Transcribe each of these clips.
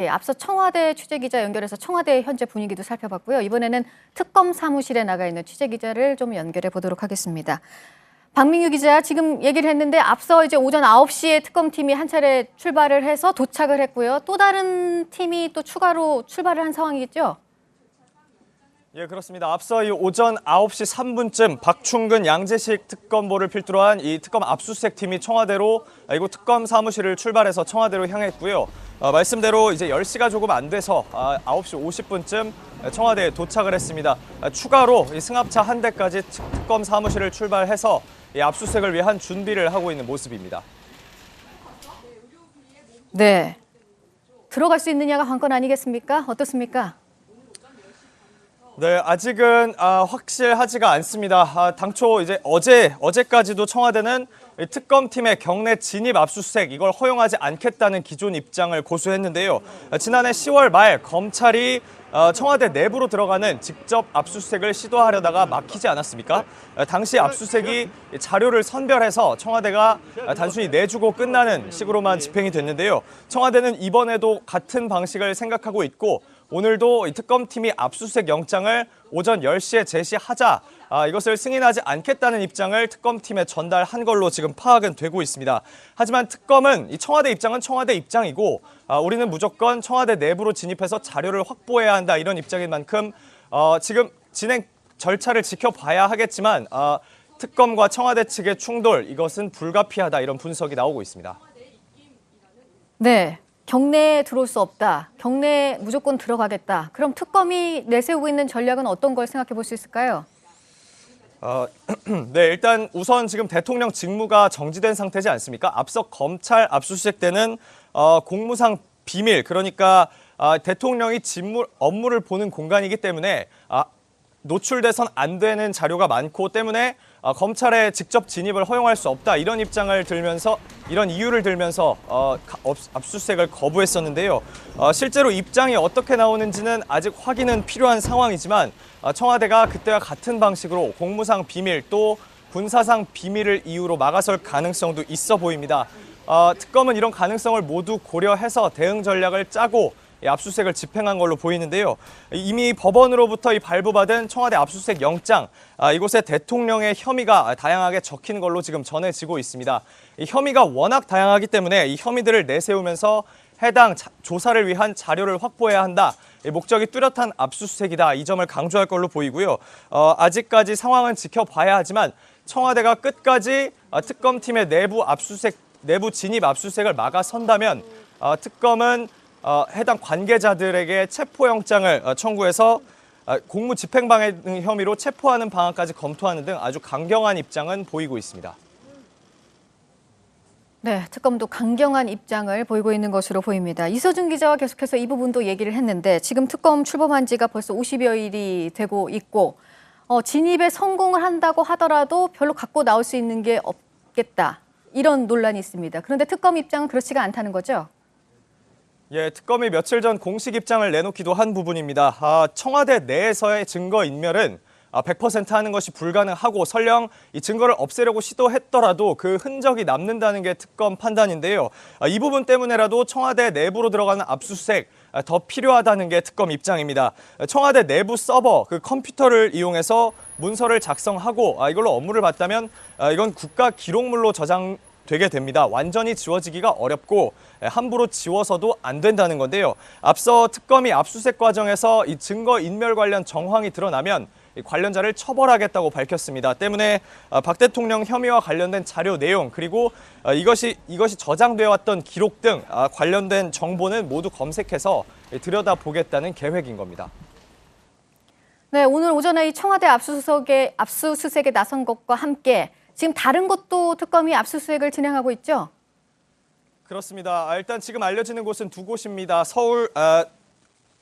네, 앞서 청와대 취재기자 연결해서 청와대 현재 분위기도 살펴봤고요. 이번에는 특검 사무실에 나가 있는 취재기자를 좀 연결해 보도록 하겠습니다. 박민규 기자, 지금 얘기를 했는데 앞서 이제 오전 9시에 특검팀이 한 차례 출발을 해서 도착을 했고요. 또 다른 팀이 또 추가로 출발을 한 상황이겠죠? 예, 그렇습니다. 앞서 이 오전 9시 3분쯤 박충근 양재식 특검보를 필두로 한 이 특검 압수수색 팀이 청와대로 이곳 특검 사무실을 출발해서 청와대로 향했고요. 말씀대로 이제 10시가 조금 안 돼서 9시 50분쯤 청와대에 도착을 했습니다. 추가로 이 승합차 한 대까지 특검 사무실을 출발해서 이 압수수색을 위한 준비를 하고 있는 모습입니다. 네. 들어갈 수 있느냐가 관건 아니겠습니까? 어떻습니까? 네, 아직은 확실하지가 않습니다. 당초 이제 어제까지도 청와대는 특검팀의 경내 진입 압수수색 이걸 허용하지 않겠다는 기존 입장을 고수했는데요. 지난해 10월 말 검찰이 청와대 내부로 들어가는 직접 압수수색을 시도하려다가 막히지 않았습니까? 당시 압수수색이 자료를 선별해서 청와대가 단순히 내주고 끝나는 식으로만 집행이 됐는데요. 청와대는 이번에도 같은 방식을 생각하고 있고 오늘도 이 특검팀이 압수수색 영장을 오전 10시에 제시하자 이것을 승인하지 않겠다는 입장을 특검팀에 전달한 걸로 지금 파악은 되고 있습니다. 하지만 특검은 이 청와대 입장은 청와대 입장이고 우리는 무조건 청와대 내부로 진입해서 자료를 확보해야 한다 이런 입장인 만큼 지금 진행 절차를 지켜봐야 하겠지만 특검과 청와대 측의 충돌 이것은 불가피하다 이런 분석이 나오고 있습니다. 네. 경내에 들어올 수 없다. 경내에 무조건 들어가겠다. 그럼 특검이 내세우고 있는 전략은 어떤 걸 생각해 볼 수 있을까요? 네, 일단 우선 지금 대통령 직무가 정지된 상태지 않습니까? 앞서 검찰 압수수색 때는 공무상 비밀, 그러니까 대통령이 업무를 보는 공간이기 때문에 노출돼선 안 되는 자료가 많고 때문에 검찰에 직접 진입을 허용할 수 없다 이런 이유를 들면서 압수수색을 거부했었는데요. 실제로 입장이 어떻게 나오는지는 아직 확인은 필요한 상황이지만 청와대가 그때와 같은 방식으로 공무상 비밀 또 군사상 비밀을 이유로 막아설 가능성도 있어 보입니다. 특검은 이런 가능성을 모두 고려해서 대응 전략을 짜고 압수수색을 집행한 걸로 보이는데요. 이미 법원으로부터 발부받은 청와대 압수수색 영장, 이곳에 대통령의 혐의가 다양하게 적힌 걸로 지금 전해지고 있습니다. 이 혐의가 워낙 다양하기 때문에 이 혐의들을 내세우면서 해당 조사를 위한 자료를 확보해야 한다. 목적이 뚜렷한 압수수색이다. 이 점을 강조할 걸로 보이고요. 아직까지 상황은 지켜봐야 하지만 청와대가 끝까지 특검팀의 내부 진입 압수수색을 막아선다면 특검은 해당 관계자들에게 체포영장을 청구해서 공무집행방해 혐의로 체포하는 방안까지 검토하는 등 아주 강경한 입장은 보이고 있습니다. 네, 특검도 강경한 입장을 보이고 있는 것으로 보입니다. 이서준 기자와 계속해서 이 부분도 얘기를 했는데 지금 특검 출범한 지가 벌써 50여일이 되고 있고 진입에 성공을 한다고 하더라도 별로 갖고 나올 수 있는 게 없겠다. 이런 논란이 있습니다. 그런데 특검 입장은 그렇지가 않다는 거죠? 예, 특검이 며칠 전 공식 입장을 내놓기도 한 부분입니다. 청와대 내에서의 증거인멸은 100% 하는 것이 불가능하고 설령 이 증거를 없애려고 시도했더라도 그 흔적이 남는다는 게 특검 판단인데요. 이 부분 때문에라도 청와대 내부로 들어가는 압수수색 더 필요하다는 게 특검 입장입니다. 청와대 내부 서버, 그 컴퓨터를 이용해서 문서를 작성하고 이걸로 업무를 받다면 이건 국가 기록물로 되게 됩니다. 완전히 지워지기가 어렵고 함부로 지워서도 안 된다는 건데요. 앞서 특검이 압수수색 과정에서 이 증거인멸 관련 정황이 드러나면 관련자를 처벌하겠다고 밝혔습니다. 때문에 박 대통령 혐의와 관련된 자료 내용 그리고 이것이 저장되어 왔던 기록 등 관련된 정보는 모두 검색해서 들여다보겠다는 계획인 겁니다. 네, 오늘 오전에 이 청와대 압수수색에 나선 것과 함께 지금 다른 곳도 특검이 압수수색을 진행하고 있죠? 그렇습니다. 일단 지금 알려지는 곳은 두 곳입니다.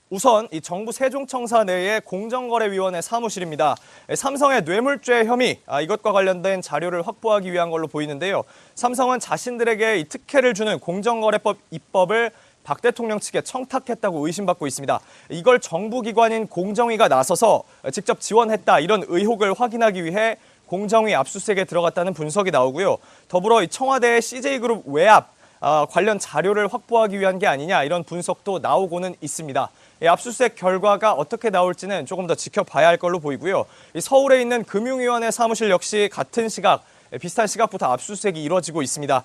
우선 이 정부 세종청사 내의 공정거래위원회 사무실입니다. 삼성의 뇌물죄 혐의, 이것과 관련된 자료를 확보하기 위한 걸로 보이는데요. 삼성은 자신들에게 이 특혜를 주는 공정거래법 입법을 박 대통령 측에 청탁했다고 의심받고 있습니다. 이걸 정부기관인 공정위가 나서서 직접 지원했다 이런 의혹을 확인하기 위해 공정위 압수수색에 들어갔다는 분석이 나오고요. 더불어 이 청와대의 CJ그룹 외압, 관련 자료를 확보하기 위한 게 아니냐 이런 분석도 나오고는 있습니다. 압수수색 결과가 어떻게 나올지는 조금 더 지켜봐야 할 걸로 보이고요. 이 서울에 있는 금융위원회 사무실 역시 같은 시각, 비슷한 시각부터 압수수색이 이루어지고 있습니다.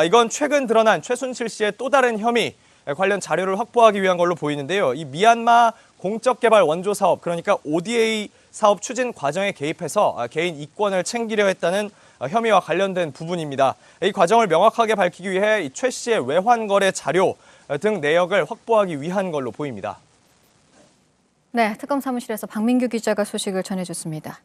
이건 최근 드러난 최순실 씨의 또 다른 혐의 관련 자료를 확보하기 위한 걸로 보이는데요. 이 미얀마 공적개발 원조 사업, 그러니까 ODA 사업 추진 과정에 개입해서 개인 이권을 챙기려 했다는 혐의와 관련된 부분입니다. 이 과정을 명확하게 밝히기 위해 최 씨의 외환 거래 자료 등 내역을 확보하기 위한 걸로 보입니다. 네, 특검 사무실에서 박민규 기자가 소식을 전해줬습니다.